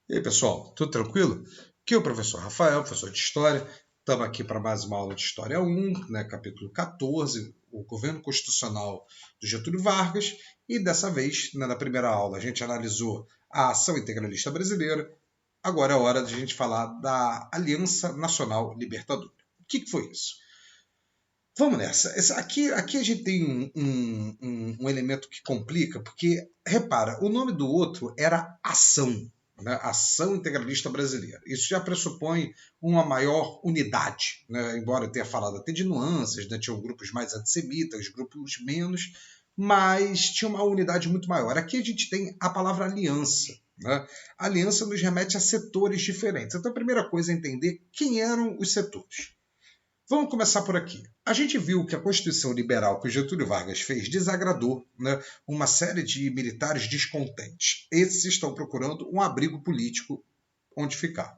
E aí, pessoal, tudo tranquilo? Aqui é o professor Rafael, professor de História. Estamos aqui para mais uma aula de História 1, né, capítulo 14, o governo constitucional do Getúlio Vargas. E dessa vez, né, na primeira aula, a gente analisou a ação integralista brasileira. Agora é hora de a gente falar da Aliança Nacional Libertadora. O que foi isso? Vamos nessa. Aqui a gente tem um elemento que complica, porque, repara, o nome do outro era Ação, né? Ação Integralista Brasileira. Isso já pressupõe uma maior unidade, né? Embora eu tenha falado até de nuances, né? Tinham grupos mais antissemitas, grupos menos, mas tinha uma unidade muito maior. Aqui a gente tem a palavra aliança. Né? A aliança nos remete a setores diferentes. Então a primeira coisa é entender quem eram os setores. Vamos começar por aqui. A gente viu que a Constituição Liberal que o Getúlio Vargas fez desagradou, né, uma série de militares descontentes. Esses estão procurando um abrigo político onde ficar.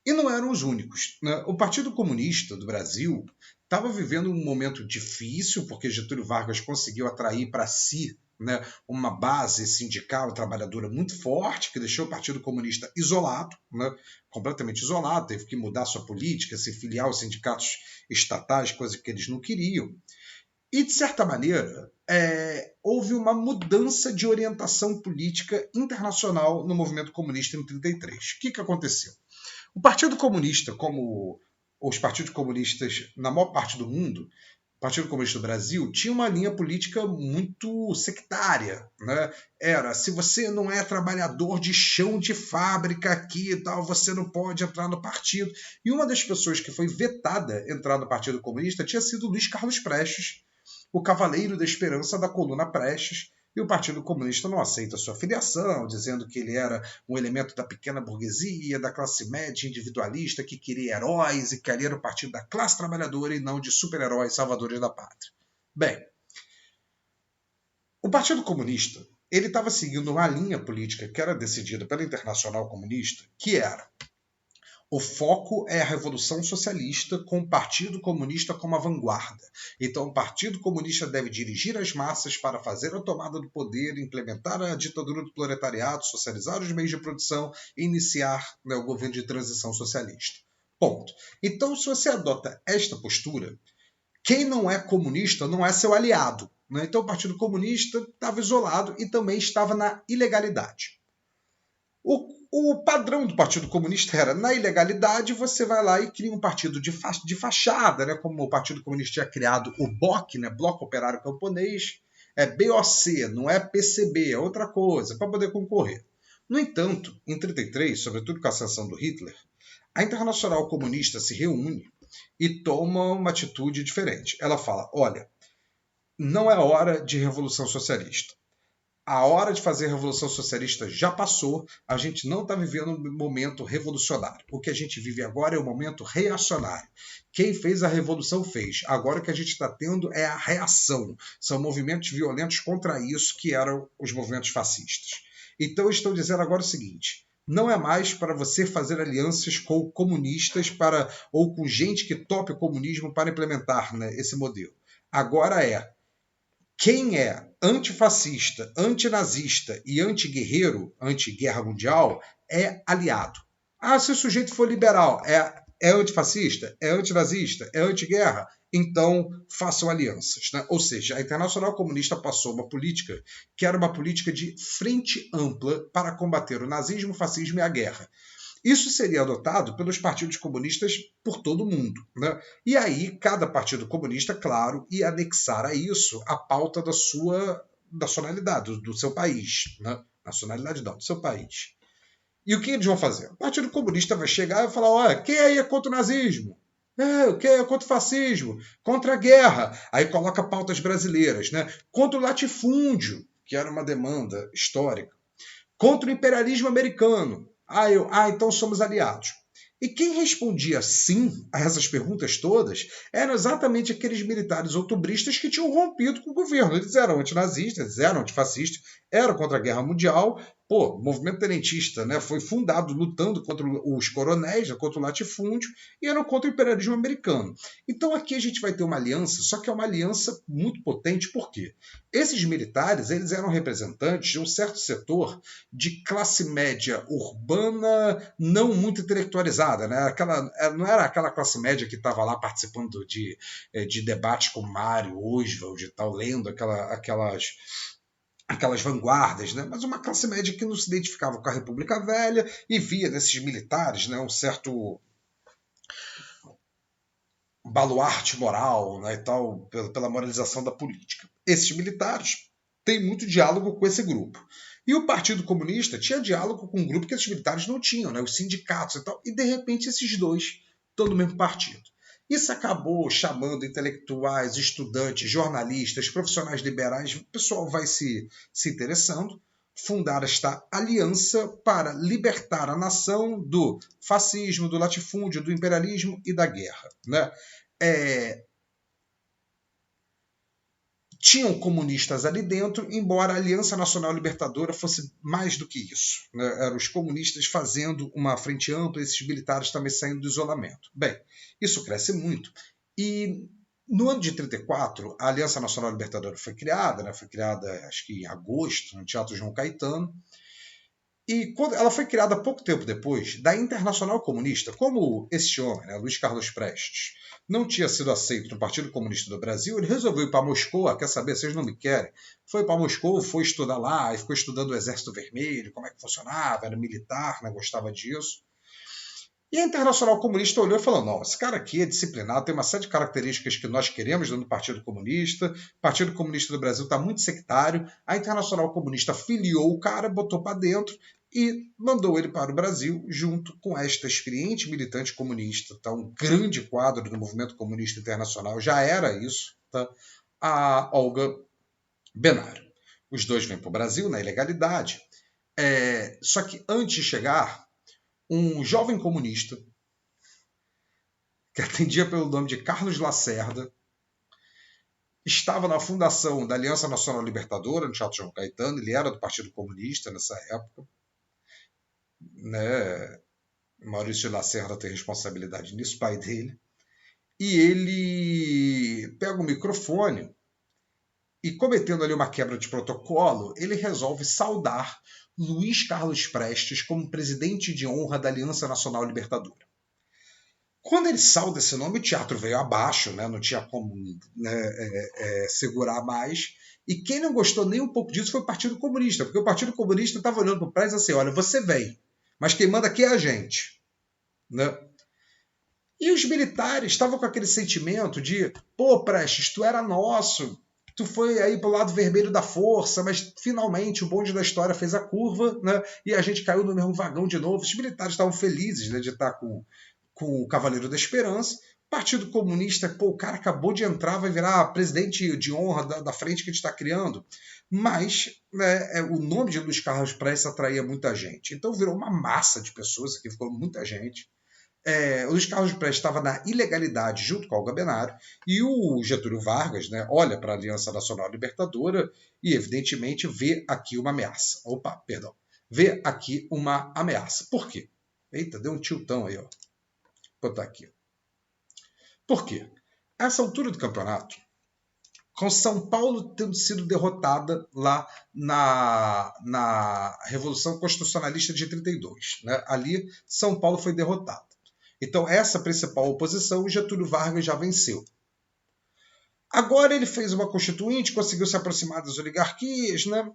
E não eram os únicos. Né? O Partido Comunista do Brasil estava vivendo um momento difícil, porque Getúlio Vargas conseguiu atrair para si, né, uma base sindical trabalhadora muito forte, que deixou o Partido Comunista isolado, né, completamente isolado, teve que mudar sua política, se filiar aos sindicatos estatais, coisa que eles não queriam. E, de certa maneira, houve uma mudança de orientação política internacional no movimento comunista em 1933. O que aconteceu? O Partido Comunista, como os partidos comunistas na maior parte do mundo, o Partido Comunista do Brasil tinha uma linha política muito sectária. Né? Era, se você não é trabalhador de chão de fábrica aqui e tal, você não pode entrar no partido. E uma das pessoas que foi vetada entrar no Partido Comunista tinha sido Luiz Carlos Prestes, o Cavaleiro da Esperança da coluna Prestes, e o Partido Comunista não aceita sua filiação, dizendo que ele era um elemento da pequena burguesia, da classe média individualista, que queria heróis e que ali era o partido da classe trabalhadora e não de super-heróis salvadores da pátria. Bem, o Partido Comunista ele estava seguindo uma linha política que era decidida pela Internacional Comunista, que era: o foco é a Revolução Socialista, com o Partido Comunista como a vanguarda. Então, o Partido Comunista deve dirigir as massas para fazer a tomada do poder, implementar a ditadura do proletariado, socializar os meios de produção e iniciar, né, o governo de transição socialista. Ponto. Então, se você adota esta postura, quem não é comunista não é seu aliado. Né? Então, o Partido Comunista estava isolado e também estava na ilegalidade. O padrão do Partido Comunista era, na ilegalidade, você vai lá e cria um partido de fachada, né, como o Partido Comunista tinha criado o BOC, né, Bloco Operário Camponês, é BOC, não é PCB, é outra coisa, para poder concorrer. No entanto, em 1933, sobretudo com a ascensão do Hitler, a Internacional Comunista se reúne e toma uma atitude diferente. Ela fala, olha, não é hora de revolução socialista. A hora de fazer a Revolução Socialista já passou, a gente não está vivendo um momento revolucionário. O que a gente vive agora é um momento reacionário. Quem fez a Revolução fez. Agora o que a gente está tendo é a reação. São movimentos violentos contra isso que eram os movimentos fascistas. Então estou dizendo agora o seguinte: não é mais para você fazer alianças com comunistas ou com gente que tope o comunismo para implementar, né, esse modelo. Agora é: quem é antifascista, antinazista e antiguerreiro, anti-guerra mundial, é aliado. Ah, se o sujeito for liberal, é antifascista, é antinazista, é antiguerra, então façam alianças. Né? Ou seja, a Internacional Comunista passou uma política que era uma política de frente ampla para combater o nazismo, o fascismo e a guerra. Isso seria adotado pelos partidos comunistas por todo o mundo. Né? E aí, cada partido comunista, claro, ia anexar a isso a pauta da sua nacionalidade, do seu país. Né? Nacionalidade não, do seu país. E o que eles vão fazer? O Partido Comunista vai chegar e falar: olha, quem aí é contra o nazismo? Quem é contra o fascismo? Contra a guerra. Aí coloca pautas brasileiras. Né? Contra o latifúndio, que era uma demanda histórica. Contra o imperialismo americano. Então somos aliados. E quem respondia sim a essas perguntas todas eram exatamente aqueles militares outubristas que tinham rompido com o governo. Eles eram antinazistas, eles eram antifascistas, eram contra a Guerra Mundial. O movimento tenentista, né, foi fundado lutando contra os coronéis, contra o latifúndio, e eram contra o imperialismo americano. Então aqui a gente vai ter uma aliança, só que é uma aliança muito potente. Por quê? Esses militares, eles eram representantes de um certo setor de classe média urbana não muito intelectualizada, né? Não era aquela classe média que estava lá participando de debates com Mário Oswald e tal, lendo aquelas vanguardas, né? Mas uma classe média que não se identificava com a República Velha e via nesses militares, né, um certo baluarte moral, né, e tal, pela moralização da política. Esses militares têm muito diálogo com esse grupo. E o Partido Comunista tinha diálogo com um grupo que esses militares não tinham, né, os sindicatos e tal, e de repente esses dois estão no mesmo partido. Isso acabou chamando intelectuais, estudantes, jornalistas, profissionais liberais, o pessoal vai se interessando, fundar esta aliança para libertar a nação do fascismo, do latifúndio, do imperialismo e da guerra, né? É, tinham comunistas ali dentro, embora a Aliança Nacional Libertadora fosse mais do que isso, né? Eram os comunistas fazendo uma frente ampla, esses militares também saindo do isolamento. Bem, isso cresce muito. E no ano de 1934, a Aliança Nacional Libertadora foi criada, né? Foi criada acho que em agosto, no Teatro João Caetano. E quando ela foi criada pouco tempo depois da Internacional Comunista, como esse homem, né, Luiz Carlos Prestes, não tinha sido aceito no Partido Comunista do Brasil, ele resolveu ir para Moscou, quer saber, vocês não me querem. Foi para Moscou, foi estudar lá, e ficou estudando o Exército Vermelho, como é que funcionava, era militar, né, gostava disso. E a Internacional Comunista olhou e falou: não, esse cara aqui é disciplinado, tem uma série de características que nós queremos dentro do Partido Comunista. O Partido Comunista do Brasil está muito sectário. A Internacional Comunista filiou o cara, botou para dentro e mandou ele para o Brasil, junto com esta experiente militante comunista, tá? Um grande quadro do movimento comunista internacional, já era isso, tá? A Olga Benário. Os dois vêm para o Brasil na ilegalidade. Só que antes de chegar, um jovem comunista, que atendia pelo nome de Carlos Lacerda, estava na fundação da Aliança Nacional Libertadora, no Teatro João Caetano, ele era do Partido Comunista nessa época, né? Maurício Lacerda tem responsabilidade nisso, pai dele, e ele pega o microfone e, cometendo ali uma quebra de protocolo, ele resolve saudar Luiz Carlos Prestes como presidente de honra da Aliança Nacional Libertadora. Quando ele sauda esse nome, o teatro veio abaixo, né? Não tinha como, né, segurar mais. E quem não gostou nem um pouco disso foi o Partido Comunista, porque o Partido Comunista estava olhando para o Prestes assim: olha, você vem, mas quem manda aqui é a gente. Né? E os militares estavam com aquele sentimento de: pô, Prestes, tu era nosso, tu foi aí pro lado vermelho da força, mas finalmente o bonde da história fez a curva, né? E a gente caiu no mesmo vagão de novo. Os militares estavam felizes, né, de estar com o Cavaleiro da Esperança. Partido Comunista, pô, o cara acabou de entrar, vai virar presidente de honra da frente que a gente está criando. Mas, né, o nome de Luiz Carlos Prestes atraía muita gente. Então virou uma massa de pessoas, aqui ficou muita gente. O Luiz Carlos Prestes estava na ilegalidade junto com o Olga Benário, e o Getúlio Vargas, né, olha para a Aliança Nacional Libertadora e, evidentemente, vê aqui uma ameaça. Opa, perdão. Vê aqui uma ameaça. Por quê? Eita, deu um tiltão aí, ó. Vou botar aqui. Por quê? A essa altura do campeonato, com São Paulo tendo sido derrotada lá na Revolução Constitucionalista de 32. Né? Ali, São Paulo foi derrotado. Então, essa principal oposição, o Getúlio Vargas já venceu. Agora ele fez uma constituinte, conseguiu se aproximar das oligarquias, né?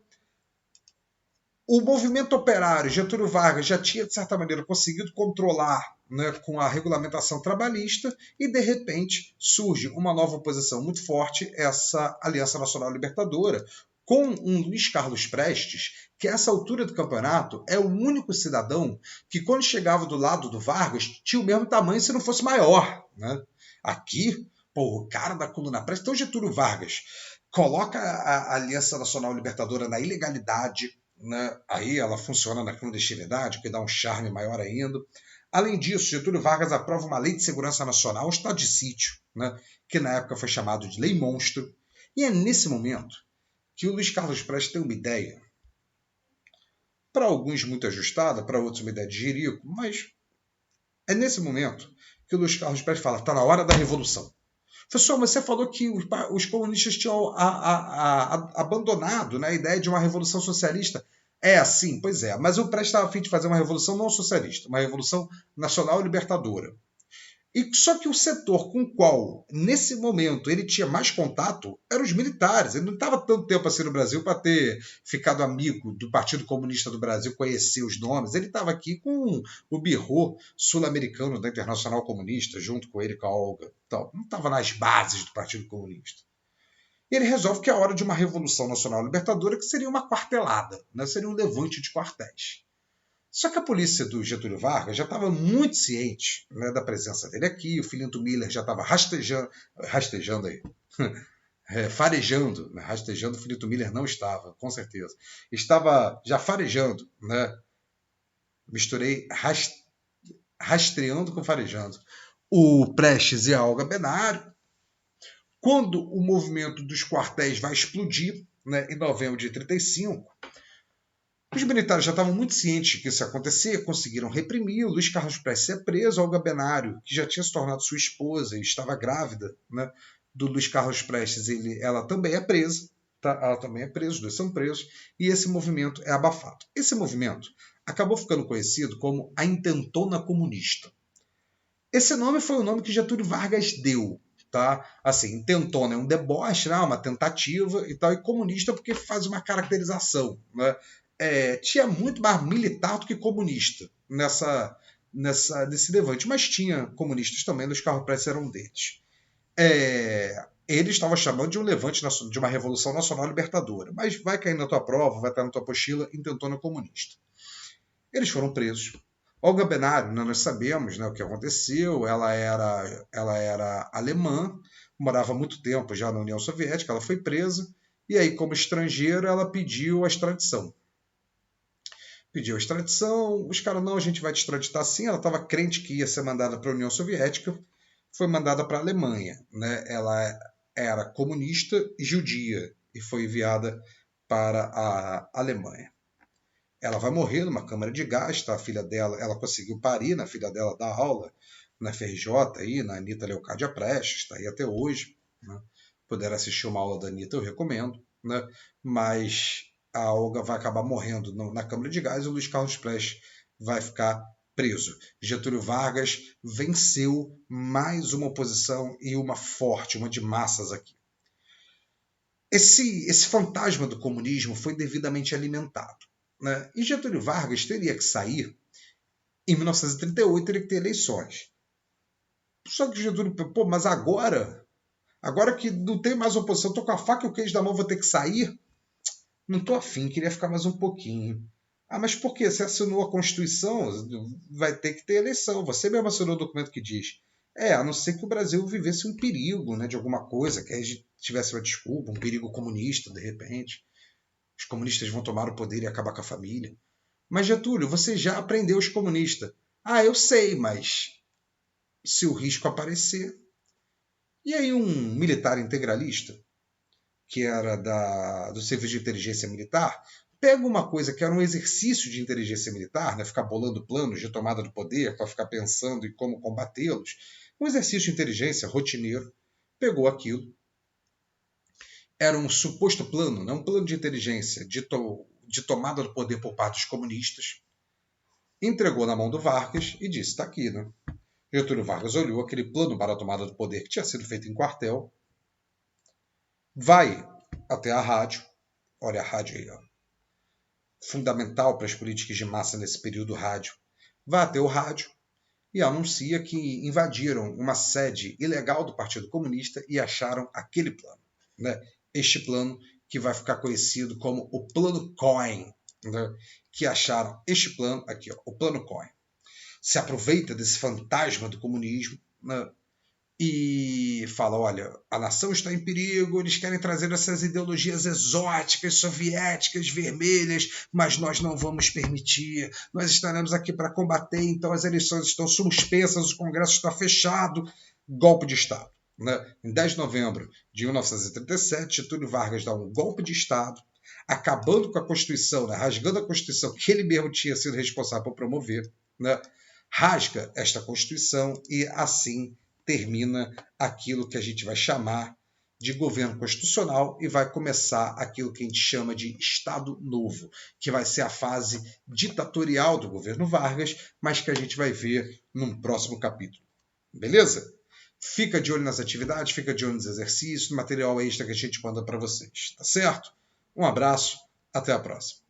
O movimento operário, Getúlio Vargas já tinha, de certa maneira, conseguido controlar, né, com a regulamentação trabalhista, e, de repente, surge uma nova oposição muito forte, essa Aliança Nacional Libertadora, com um Luiz Carlos Prestes, que a essa altura do campeonato é o único cidadão que, quando chegava do lado do Vargas, tinha o mesmo tamanho se não fosse maior. Né? Aqui, pô, o cara da coluna Prestes, então Getúlio Vargas coloca a Aliança Nacional Libertadora na ilegalidade, né? Aí ela funciona na clandestinidade, que dá um charme maior ainda. Além disso, Getúlio Vargas aprova uma lei de segurança nacional, um estado de sítio, né? Que na época foi chamado de Lei Monstro. E é nesse momento que o Luiz Carlos Prestes tem uma ideia, para alguns muito ajustada, para outros uma ideia de jirico, mas é nesse momento que o Luiz Carlos Prestes fala: está na hora da revolução. Professor, você falou que os comunistas tinham abandonado, né, a ideia de uma revolução socialista. É assim, pois é. Mas o Prestes estava a fim de fazer uma revolução não socialista, uma revolução nacional libertadora. E só que o setor com o qual, nesse momento, ele tinha mais contato eram os militares. Ele não estava tanto tempo assim no Brasil para ter ficado amigo do Partido Comunista do Brasil, conhecer os nomes. Ele estava aqui com o birro sul-americano da Internacional Comunista, junto com ele, com a Olga. Então, não estava nas bases do Partido Comunista. E ele resolve que é hora de uma revolução nacional libertadora, que seria uma quartelada, né? Seria um levante de quartéis. Só que a polícia do Getúlio Vargas já estava muito ciente, né, da presença dele aqui, o Filinto Miller já estava rastejando aí, farejando, né, rastejando o Filinto Miller não estava, com certeza. Estava já farejando, né, misturei rastreando com farejando. O Prestes e a Olga Benário, quando o movimento dos quartéis vai explodir, né, em novembro de 1935, os militares já estavam muito cientes que isso ia acontecer, conseguiram reprimir. O Luiz Carlos Prestes é preso, Olga Benário, que já tinha se tornado sua esposa e estava grávida, né, do Luiz Carlos Prestes, ela também é presa. Tá? Ela também é presa, os dois são presos, e esse movimento é abafado. Esse movimento acabou ficando conhecido como a Intentona Comunista. Esse nome foi o nome que Getúlio Vargas deu. Tá? Assim, intentona é um deboche, né? Uma tentativa e tal, e comunista porque faz uma caracterização, né? Tinha muito mais militar do que comunista nesse levante, mas tinha comunistas também, Luiz Carlos Prestes era um deles. Ele estava chamando de um levante, de uma revolução nacional libertadora, mas vai cair na tua prova, vai estar na tua apostila, intentona comunista. Eles foram presos. Olga Benário, né, nós sabemos, né, o que aconteceu, ela era alemã, morava há muito tempo já na União Soviética, ela foi presa, e aí, como estrangeira, ela pediu a extradição. Pediu a extradição, os caras, não, a gente vai te extraditar sim. Ela estava crente que ia ser mandada para a União Soviética, foi mandada para a Alemanha. Né? Ela era comunista e judia e foi enviada para a Alemanha. Ela vai morrer numa câmara de gás, tá? A filha dela, ela conseguiu parir, a filha dela dá aula na FRJ, aí, na Anitta Leocádia Prestes, está aí até hoje. Né? Puder assistir uma aula da Anitta, eu recomendo. Né? Mas a Olga vai acabar morrendo na Câmara de Gás e o Luiz Carlos Prestes vai ficar preso. Getúlio Vargas venceu mais uma oposição e uma forte, uma de massas aqui. Esse fantasma do comunismo foi devidamente alimentado. Né? E Getúlio Vargas teria que sair em 1938, teria que ter eleições. Só que Getúlio, mas agora que não tem mais oposição, estou com a faca e o queijo da mão, vou ter que sair? Não estou afim, queria ficar mais um pouquinho. Ah, mas por quê? Você assinou a Constituição, vai ter que ter eleição. Você mesmo assinou o documento que diz. A não ser que o Brasil vivesse um perigo, né, de alguma coisa, que a gente tivesse uma desculpa, um perigo comunista, de repente. Os comunistas vão tomar o poder e acabar com a família. Mas, Getúlio, você já aprendeu os comunistas. Ah, eu sei, mas se o risco aparecer... E aí um militar integralista, que era do Serviço de Inteligência Militar, pega uma coisa que era um exercício de inteligência militar, né, ficar bolando planos de tomada do poder, para ficar pensando em como combatê-los, um exercício de inteligência rotineiro, pegou aquilo, era um suposto plano, né, um plano de inteligência de tomada do poder por parte dos comunistas, entregou na mão do Vargas e disse, está aqui, né? Getúlio Vargas olhou aquele plano para a tomada do poder que tinha sido feito em quartel, vai até a rádio, olha a rádio aí, ó, fundamental para as políticas de massa nesse período rádio, vai até o rádio e anuncia que invadiram uma sede ilegal do Partido Comunista e acharam aquele plano. Né? Este plano que vai ficar conhecido como o Plano Cohen, né? Que acharam este plano aqui, ó, o Plano Cohen. Se aproveita desse fantasma do comunismo, né? E fala, olha, a nação está em perigo, eles querem trazer essas ideologias exóticas, soviéticas, vermelhas, mas nós não vamos permitir, nós estaremos aqui para combater, então as eleições estão suspensas, o Congresso está fechado, golpe de Estado. Né? Em 10 de novembro de 1937, Getúlio Vargas dá um golpe de Estado, acabando com a Constituição, né? Rasgando a Constituição que ele mesmo tinha sido responsável por promover, né? Rasga esta Constituição e assim termina aquilo que a gente vai chamar de governo constitucional e vai começar aquilo que a gente chama de Estado Novo, que vai ser a fase ditatorial do governo Vargas, mas que a gente vai ver num próximo capítulo. Beleza? Fica de olho nas atividades, fica de olho nos exercícios, no material extra que a gente manda para vocês, tá certo? Um abraço, até a próxima.